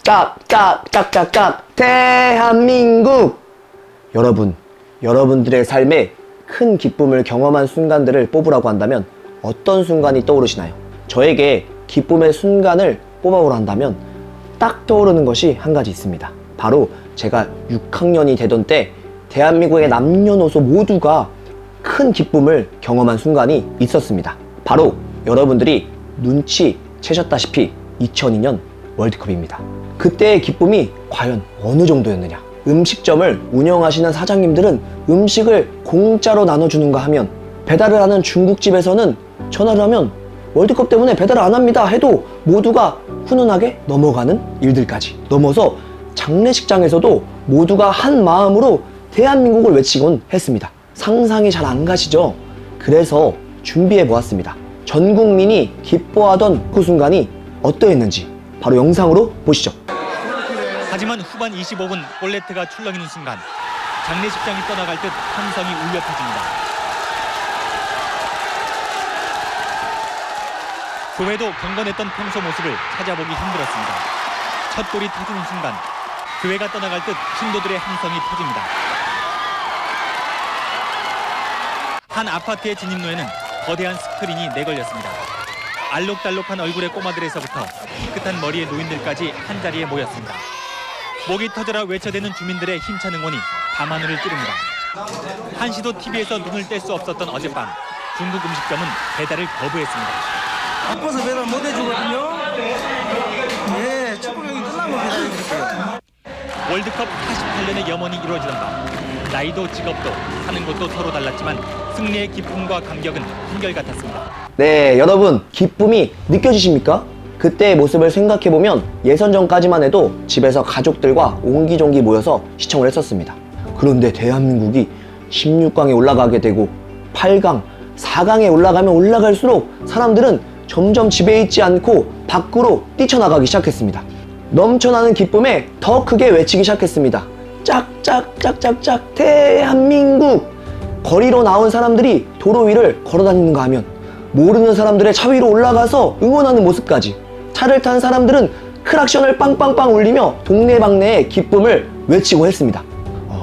짝짝짝짝짝 대한민국! 여러분들의 삶에 큰 기쁨을 경험한 순간들을 뽑으라고 한다면 어떤 순간이 떠오르시나요? 저에게 기쁨의 순간을 뽑아보라 한다면 딱 떠오르는 것이 한 가지 있습니다. 바로 제가 6학년이 되던 때 대한민국의 남녀노소 모두가 큰 기쁨을 경험한 순간이 있었습니다. 바로 여러분들이 눈치채셨다시피 2002년 월드컵입니다. 그때의 기쁨이 과연 어느 정도였느냐? 음식점을 운영하시는 사장님들은 음식을 공짜로 나눠주는가 하면, 배달을 하는 중국집에서는 전화를 하면 월드컵 때문에 배달을 안 합니다 해도 모두가 훈훈하게 넘어가는 일들까지 넘어서 장례식장에서도 모두가 한 마음으로 대한민국을 외치곤 했습니다. 상상이 잘 안 가시죠? 그래서 준비해 보았습니다. 전 국민이 기뻐하던 그 순간이 어떠했는지 바로 영상으로 보시죠. 하지만 후반 25분 볼레트가 출렁이는 순간 장례식장이 떠나갈 듯 함성이 울려 퍼집니다. 교회도 경건했던 평소 모습을 찾아보기 힘들었습니다. 첫 골이 터지는 순간 교회가 떠나갈 듯 신도들의 함성이 터집니다. 한 아파트의 진입로에는 거대한 스크린이 내걸렸습니다. 알록달록한 얼굴의 꼬마들에서부터 깨끗한 머리의 노인들까지 한자리에 모였습니다. 목이 터져라 외쳐대는 주민들의 힘찬 응원이 밤하늘을 찌릅니다. 한시도 TV에서 눈을 뗄 수 없었던 어젯밤, 중국 음식점은 배달을 거부했습니다. 바빠서 배달 못 해주거든요. 예, 축구 경기 끝나면 배달해드릴게요. 월드컵 88년의 염원이 이루어지던 밤, 나이도 직업도 사는 곳도 서로 달랐지만 승리의 기쁨과 감격은 한결같았습니다. 네, 여러분 기쁨이 느껴지십니까? 그때의 모습을 생각해보면 예선전까지만 해도 집에서 가족들과 옹기종기 모여서 시청을 했었습니다. 그런데 대한민국이 16강에 올라가게 되고 8강, 4강에 올라가면 올라갈수록 사람들은 점점 집에 있지 않고 밖으로 뛰쳐나가기 시작했습니다. 넘쳐나는 기쁨에 더 크게 외치기 시작했습니다. 짝짝짝짝짝 대한민국! 거리로 나온 사람들이 도로 위를 걸어다니는가 하면 모르는 사람들의 차 위로 올라가서 응원하는 모습까지, 차를 탄 사람들은 크락션을 빵빵빵 울리며 동네방네의 기쁨을 외치고 했습니다.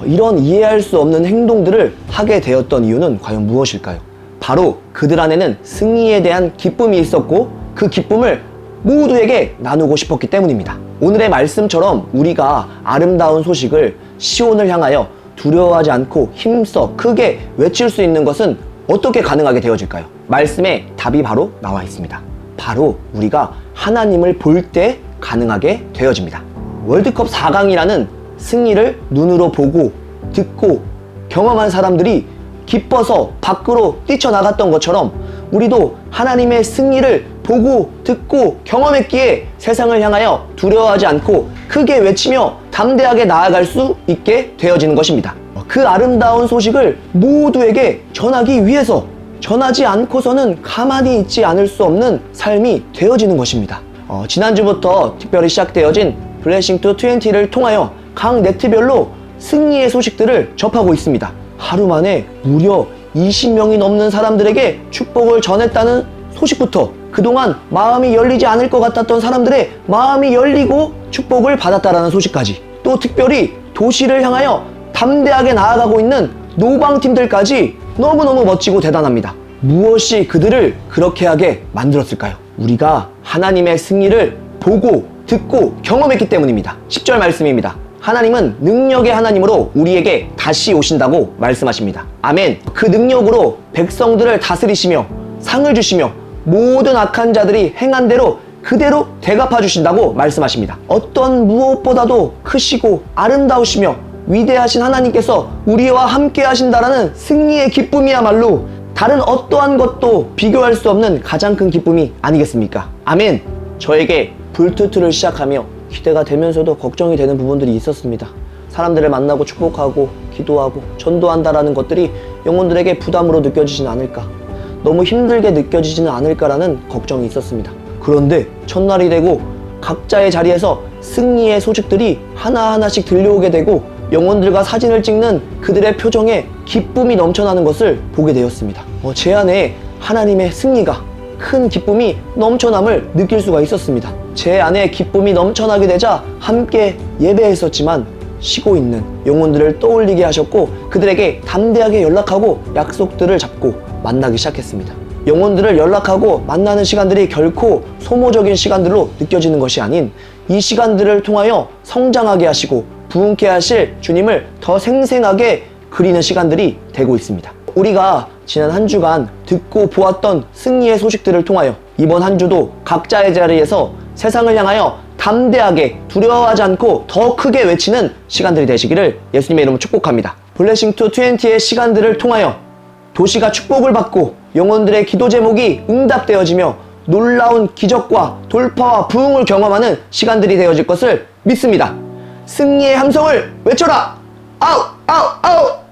이런 이해할 수 없는 행동들을 하게 되었던 이유는 과연 무엇일까요? 바로 그들 안에는 승리에 대한 기쁨이 있었고 그 기쁨을 모두에게 나누고 싶었기 때문입니다. 오늘의 말씀처럼 우리가 아름다운 소식을, 시온을 향하여 두려워하지 않고 힘써 크게 외칠 수 있는 것은 어떻게 가능하게 되어질까요? 말씀에 답이 바로 나와 있습니다. 바로 우리가 하나님을 볼 때 가능하게 되어집니다. 월드컵 4강이라는 승리를 눈으로 보고 듣고 경험한 사람들이 기뻐서 밖으로 뛰쳐나갔던 것처럼 우리도 하나님의 승리를 보고 듣고 경험했기에 세상을 향하여 두려워하지 않고 크게 외치며 담대하게 나아갈 수 있게 되어지는 것입니다. 그 아름다운 소식을 모두에게 전하기 위해서 전하지 않고서는 가만히 있지 않을 수 없는 삶이 되어지는 것입니다. 지난주부터 특별히 시작되어진 블레싱 투 20를 통하여 각 네트별로 승리의 소식들을 접하고 있습니다. 하루 만에 무려 20명이 넘는 사람들에게 축복을 전했다는 소식부터 그동안 마음이 열리지 않을 것 같았던 사람들의 마음이 열리고 축복을 받았다라는 소식까지, 또 특별히 도시를 향하여 담대하게 나아가고 있는 노방팀들까지 너무너무 멋지고 대단합니다. 무엇이 그들을 그렇게 하게 만들었을까요? 우리가 하나님의 승리를 보고 듣고 경험했기 때문입니다. 10절 말씀입니다. 하나님은 능력의 하나님으로 우리에게 다시 오신다고 말씀하십니다. 아멘. 그 능력으로 백성들을 다스리시며 상을 주시며 모든 악한 자들이 행한 대로 그대로 대갚아 주신다고 말씀하십니다. 어떤 무엇보다도 크시고 아름다우시며 위대하신 하나님께서 우리와 함께 하신다라는 승리의 기쁨이야말로 다른 어떠한 것도 비교할 수 없는 가장 큰 기쁨이 아니겠습니까? 아멘. 저에게 불투투를 시작하며 기대가 되면서도 걱정이 되는 부분들이 있었습니다. 사람들을 만나고 축복하고 기도하고 전도한다라는 것들이 영혼들에게 부담으로 느껴지지는 않을까, 너무 힘들게 느껴지지는 않을까라는 걱정이 있었습니다. 그런데 첫날이 되고 각자의 자리에서 승리의 소식들이 하나하나씩 들려오게 되고 영혼들과 사진을 찍는 그들의 표정에 기쁨이 넘쳐나는 것을 보게 되었습니다. 제 안에 하나님의 승리가, 큰 기쁨이 넘쳐남을 느낄 수가 있었습니다. 제 안에 기쁨이 넘쳐나게 되자 함께 예배했었지만 쉬고 있는 영혼들을 떠올리게 하셨고 그들에게 담대하게 연락하고 약속들을 잡고 만나기 시작했습니다. 영혼들을 연락하고 만나는 시간들이 결코 소모적인 시간들로 느껴지는 것이 아닌 이 시간들을 통하여 성장하게 하시고 부흥케 하실 주님을 더 생생하게 그리는 시간들이 되고 있습니다. 우리가 지난 한 주간 듣고 보았던 승리의 소식들을 통하여 이번 한 주도 각자의 자리에서 세상을 향하여 담대하게 두려워하지 않고 더 크게 외치는 시간들이 되시기를 예수님의 이름으로 축복합니다. 블레싱 투 20의 시간들을 통하여 도시가 축복을 받고 영혼들의 기도 제목이 응답되어지며 놀라운 기적과 돌파와 부흥을 경험하는 시간들이 되어질 것을 믿습니다. 승리의 함성을 외쳐라! 아우! 아우! 아우!